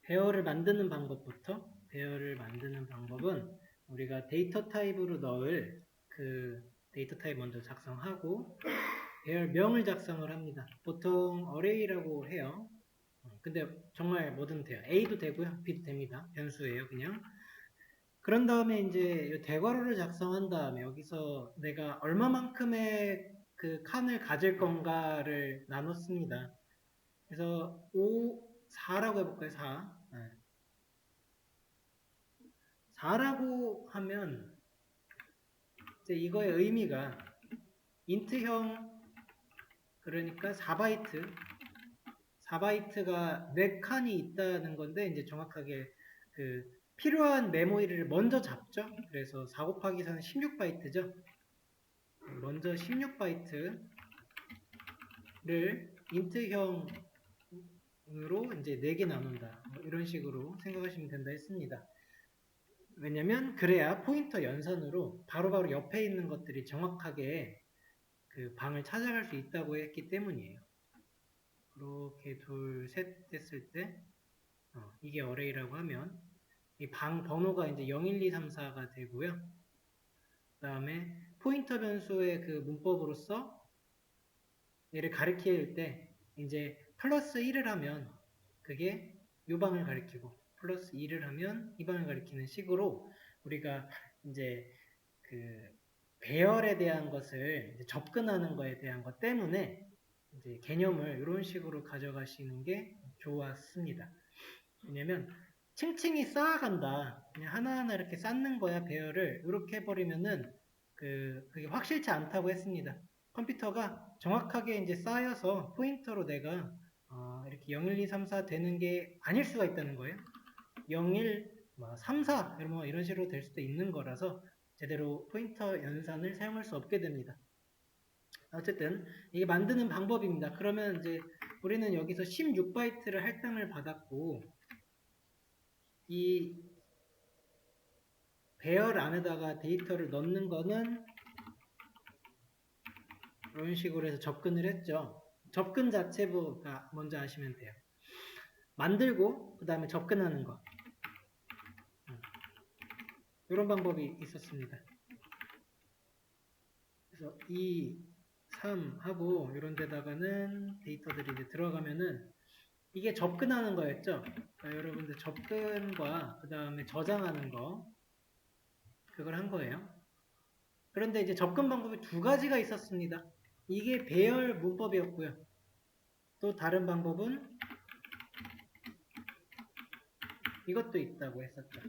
배열을 만드는 방법은 우리가 데이터 타입으로 넣을 그 데이터 타입 먼저 작성하고 배열명을 작성을 합니다. 보통 어레이라고 해요. 근데 정말 뭐든 돼요. A도 되고요. B도 됩니다. 변수예요, 그냥. 그런 다음에 이제 대괄호를 작성한 다음에 여기서 내가 얼마만큼의 그 칸을 가질 건가를 나눴습니다. 그래서 4라고 해볼까요? 4. 4라고 하면 이제 이거의 의미가 인트형 그러니까 4바이트가 4칸이 있다는 건데 이제 정확하게 그 필요한 메모리를 먼저 잡죠. 그래서 4 곱하기 4는 16바이트죠. 먼저 16바이트를 인트형으로 이제 4개 나눈다. 이런 식으로 생각하시면 된다 했습니다. 왜냐면 그래야 포인터 연산으로 바로바로 옆에 있는 것들이 정확하게 그 방을 찾아갈 수 있다고 했기 때문이에요. 그렇게 둘, 셋 됐을 때 이게 어레이라고 하면 이 방 번호가 이제 0, 1, 2, 3, 4가 되고요. 그 다음에 포인터 변수의 그 문법으로서 얘를 가리킬 때 이제 플러스 1을 하면 그게 요 방을 가리키고 플러스 2를 하면 이 방을 가리키는 식으로 우리가 이제 그 배열에 대한 것을 이제 접근하는 거에 대한 것 때문에 이제 개념을 이런 식으로 가져가시는 게 좋았습니다. 왜냐면 층층이 쌓아간다. 그냥 하나하나 이렇게 쌓는 거야, 배열을. 이렇게 해버리면은 그게 확실치 않다고 했습니다. 컴퓨터가 정확하게 이제 쌓여서 포인터로 내가 이렇게 0, 1, 2, 3, 4 되는 게 아닐 수가 있다는 거예요. 0, 1, 3, 4 이런 식으로 될 수도 있는 거라서 제대로 포인터 연산을 사용할 수 없게 됩니다. 어쨌든 이게 만드는 방법입니다. 그러면 이제 우리는 여기서 16바이트를 할당을 받았고 이 배열 안에다가 데이터를 넣는 거는 이런 식으로 해서 접근을 했죠. 접근 자체부가 먼저 아시면 돼요. 만들고 그 다음에 접근하는 거. 이런 방법이 있었습니다. 그래서 2, 3 하고 이런 데다가는 데이터들이 이제 들어가면은 이게 접근하는 거였죠. 그러니까 여러분들 접근과 그 다음에 저장하는 거 그걸 한 거예요. 그런데 이제 접근 방법이 두 가지가 있었습니다. 이게 배열 문법이었고요. 또 다른 방법은 이것도 있다고 했었죠.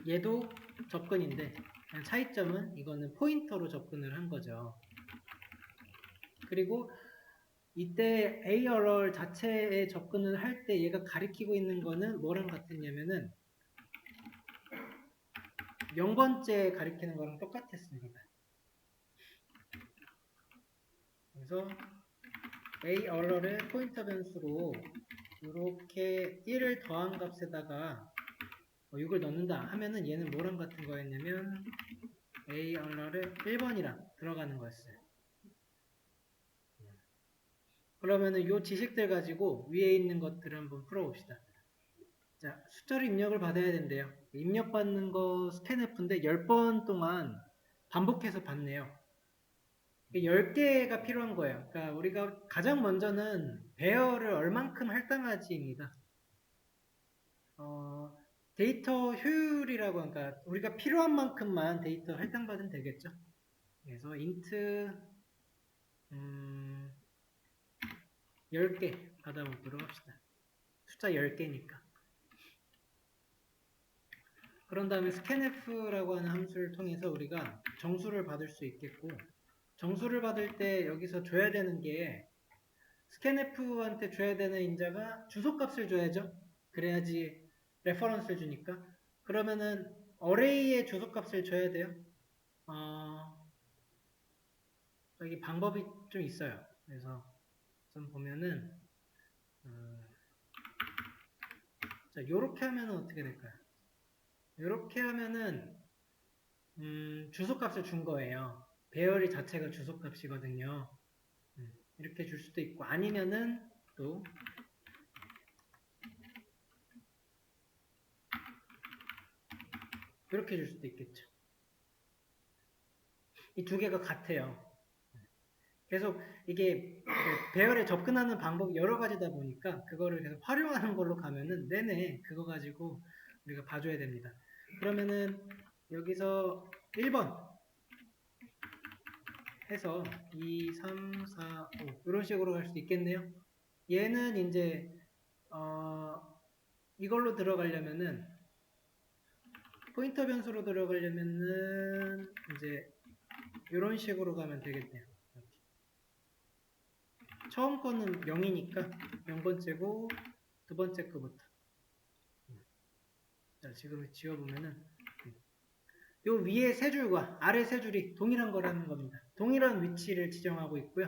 얘도 접근인데 차이점은 이거는 포인터로 접근을 한 거죠. 그리고 이때 ARR 자체에 접근을 할 때 얘가 가리키고 있는 거는 뭐랑 같았냐면은 0번째 가리키는 거랑 똑같았습니다. 그래서 ARR을 포인터 변수로 이렇게 1을 더한 값에다가 6을 넣는다 하면은 얘는 뭐랑 같은 거였냐면 ARR을 1번이랑 들어가는 거였어요. 그러면은 이 지식들 가지고 위에 있는 것들을 한번 풀어봅시다. 자, 숫자를 입력을 받아야 된대요. 입력받는 거 스캔F인데 10번 동안 반복해서 받네요. 10개가 필요한 거예요. 그러니까 우리가 가장 먼저는 배열을 얼만큼 할당하지입니다. 데이터 효율이라고 하니까 우리가 필요한 만큼만 데이터 할당받으면 되겠죠. 그래서 int 10개 받아보도록 합시다. 숫자 10개니까. 그런 다음에 scanf라고 하는 함수를 통해서 우리가 정수를 받을 수 있겠고 정수를 받을 때 여기서 줘야 되는 게 scanf한테 줘야 되는 인자가 주소값을 줘야죠. 그래야지 레퍼런스를 주니까. 그러면은 어레이의 주소값을 줘야 돼요. 여기 방법이 좀 있어요. 그래서 좀 보면은 자, 요렇게 하면은 어떻게 될까요? 요렇게 하면은 주소값을 준 거예요. 배열이 자체가 주소값이거든요. 이렇게 줄 수도 있고, 아니면은 또 이렇게 줄 수도 있겠죠. 이 두 개가 같아요. 계속 이게 배열에 접근하는 방법이 여러 가지다 보니까 그거를 계속 활용하는 걸로 가면은 내내 그거 가지고 우리가 봐줘야 됩니다. 그러면은 여기서 1번 해서 2, 3, 4, 5 이런 식으로 갈 수도 있겠네요. 얘는 이제 이걸로 들어가려면은 포인터 변수로 들어가려면은 이제 이런 식으로 가면 되겠네요. 처음 거는 0이니까 0번째고 두 번째 거부터. 자, 지금 지워보면은 요 위에 세 줄과 아래 세 줄이 동일한 거라는 겁니다. 동일한 위치를 지정하고 있고요.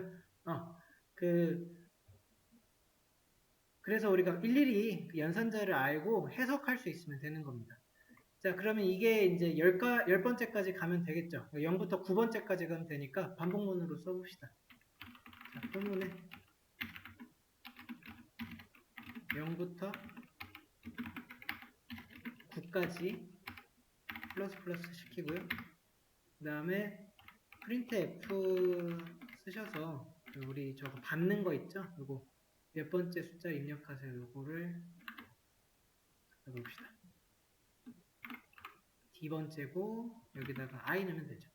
그래서 우리가 일일이 그 연산자를 알고 해석할 수 있으면 되는 겁니다. 자, 그러면 이게 이제 10번째까지 가면 되겠죠. 0부터 9번째까지 가면 되니까 반복문으로 써봅시다. 자, 본문에 0부터 9까지 플러스 시키고요. 그 다음에 프린트 F 쓰셔서 우리 저거 받는 거 있죠? 요거 몇 번째 숫자 입력하세요. 요거를 해봅시다. D번째고 여기다가 I 넣으면 되죠.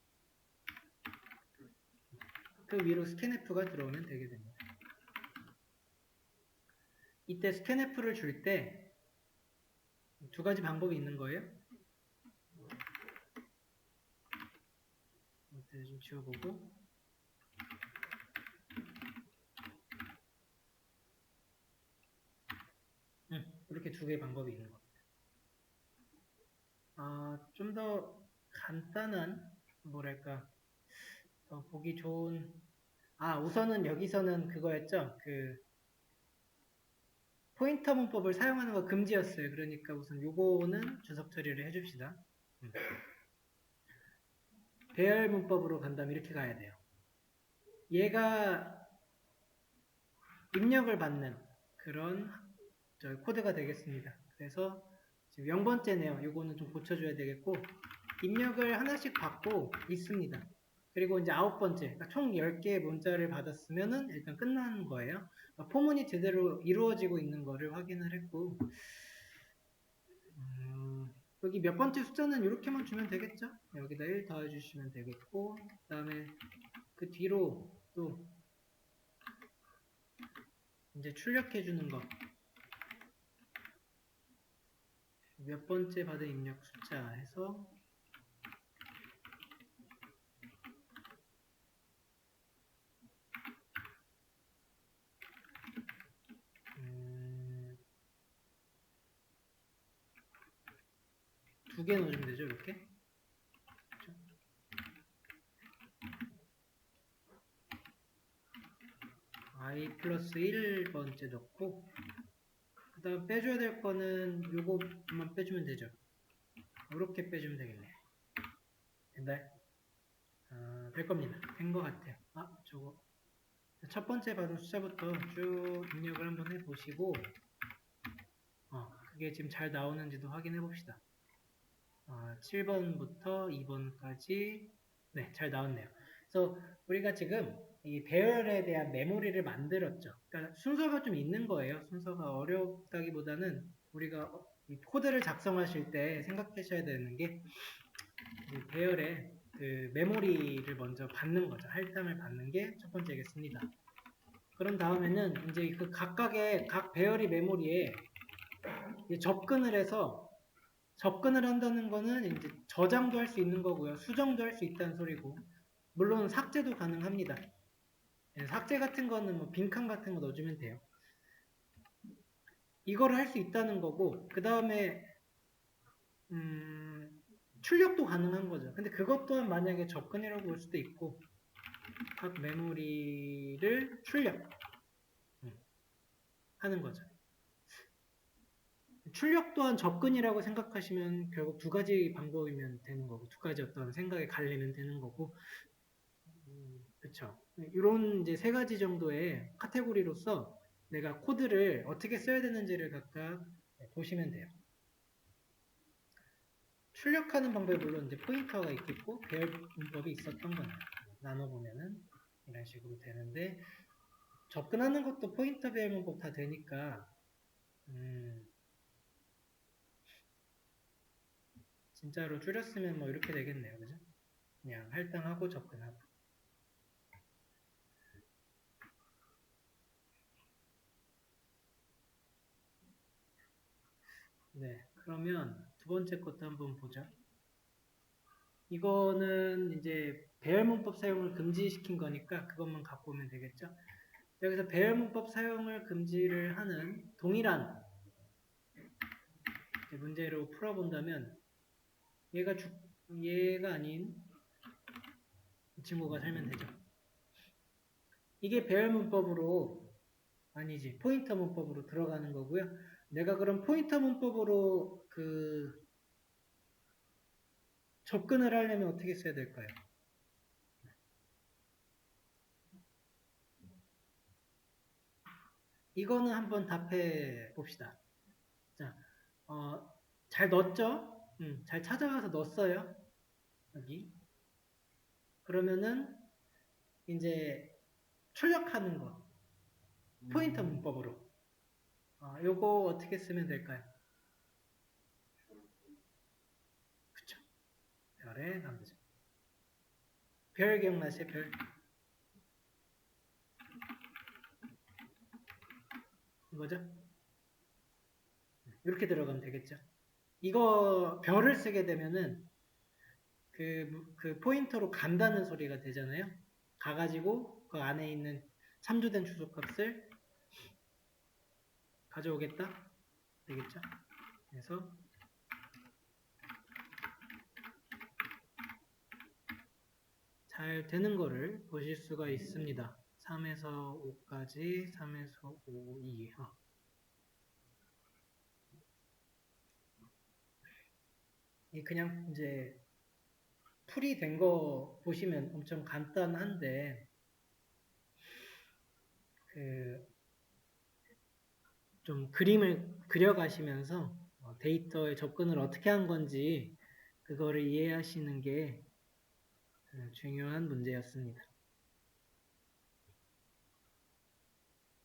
그 위로 scanf가 들어오면 되게 됩니다. 이때 scanf를 줄 때 두 가지 방법이 있는 거예요. 이때 좀 지워보고 이렇게 두 개의 방법이 있는 겁니다. 좀 더 간단한 뭐랄까 더 보기 좋은 우선은 여기서는 그거였죠. 그 포인터 문법을 사용하는 거 금지였어요. 그러니까 우선 요거는 주석 처리를 해줍시다. 배열 문법으로 간다면 이렇게 가야 돼요. 얘가 입력을 받는 그런 코드가 되겠습니다. 그래서 지금 0번째네요. 요거는 좀 고쳐줘야 되겠고 입력을 하나씩 받고 있습니다. 그리고 이제 9번째, 그러니까 총 10개의 문자를 받았으면은 일단 끝나는 거예요. 포문이 제대로 이루어지고 있는 거를 확인을 했고 여기 몇 번째 숫자는 이렇게만 주면 되겠죠? 여기다 1 더해주시면 되겠고 그 다음에 그 뒤로 또 이제 출력해주는 거 몇 번째 받은 입력 숫자 해서 두 개 넣어주면 되죠, 이렇게. 그렇죠? I 플러스 1번째 넣고 그 다음 빼줘야 될 거는 요거만 빼주면 되죠. 이렇게 빼주면 되겠네. 됐나요? 될 겁니다. 된 것 같아요. 저거 첫 번째 받은 숫자부터 쭉 입력을 한번 해보시고 그게 지금 잘 나오는지도 확인해 봅시다. 7번부터 2번까지 네, 잘 나왔네요. 그래서 우리가 지금 이 배열에 대한 메모리를 만들었죠. 그러니까 순서가 좀 있는 거예요. 순서가 어렵다기보다는 우리가 이 코드를 작성하실 때 생각하셔야 되는 게 배열에 그 메모리를 먼저 받는 거죠. 할당을 받는 게 첫 번째겠습니다. 그런 다음에는 이제 그 각각의 각 배열이 메모리에 접근을 해서 접근을 한다는 거는 이제 저장도 할 수 있는 거고요. 수정도 할 수 있다는 소리고 물론 삭제도 가능합니다. 삭제 같은 거는 뭐 빈칸 같은 거 넣어주면 돼요. 이거를 할 수 있다는 거고 그 다음에 출력도 가능한 거죠. 근데 그것 또한 만약에 접근이라고 볼 수도 있고 각 메모리를 출력 하는 거죠. 출력 또한 접근이라고 생각하시면 결국 두 가지 방법이면 되는 거고 두 가지 어떤 생각에 갈리면 되는 거고 그렇죠. 이런 이제 세 가지 정도의 카테고리로서 내가 코드를 어떻게 써야 되는지를 각각 보시면 돼요. 출력하는 방법에 물론 이제 포인터가 있겠고 배열 문법이 있었던 거예요. 나눠보면은 이런 식으로 되는데 접근하는 것도 포인터 배열 문법 다 되니까 진짜로 줄였으면 뭐 이렇게 되겠네요. 그죠? 그냥 할당하고 접근하고. 네, 그러면 두 번째 것도 한번 보죠. 이거는 이제 배열문법 사용을 금지시킨 거니까 그것만 갖고 오면 되겠죠. 여기서 배열문법 사용을 금지를 하는 동일한 문제로 풀어본다면 얘가 아닌 이 친구가 살면 되죠. 이게 배열문법으로 아니지 포인터 문법으로 들어가는 거고요. 내가 그럼 포인터 문법으로 접근을 하려면 어떻게 써야 될까요? 이거는 한번 답해 봅시다. 자, 잘 넣었죠? 잘 찾아가서 넣었어요. 여기. 그러면은 이제 출력하는 거. 포인터 문법으로. 요거 어떻게 쓰면 될까요? 그쵸. 별에 남자. 별 기억나세요? 별. 이거죠? 이렇게 들어가면 되겠죠? 이거 별을 쓰게 되면은 그 포인터로 간다는 소리가 되잖아요. 가가지고 그 안에 있는 참조된 주소값을 가져오겠다. 되겠죠? 그래서 잘 되는 거를 보실 수가 있습니다. 3에서 5까지 3에서 5, 2. 이 그냥 이제 풀이 된 거 보시면 엄청 간단한데 좀 그림을 그려가시면서 데이터에 접근을 어떻게 한 건지 그거를 이해하시는 게 중요한 문제였습니다.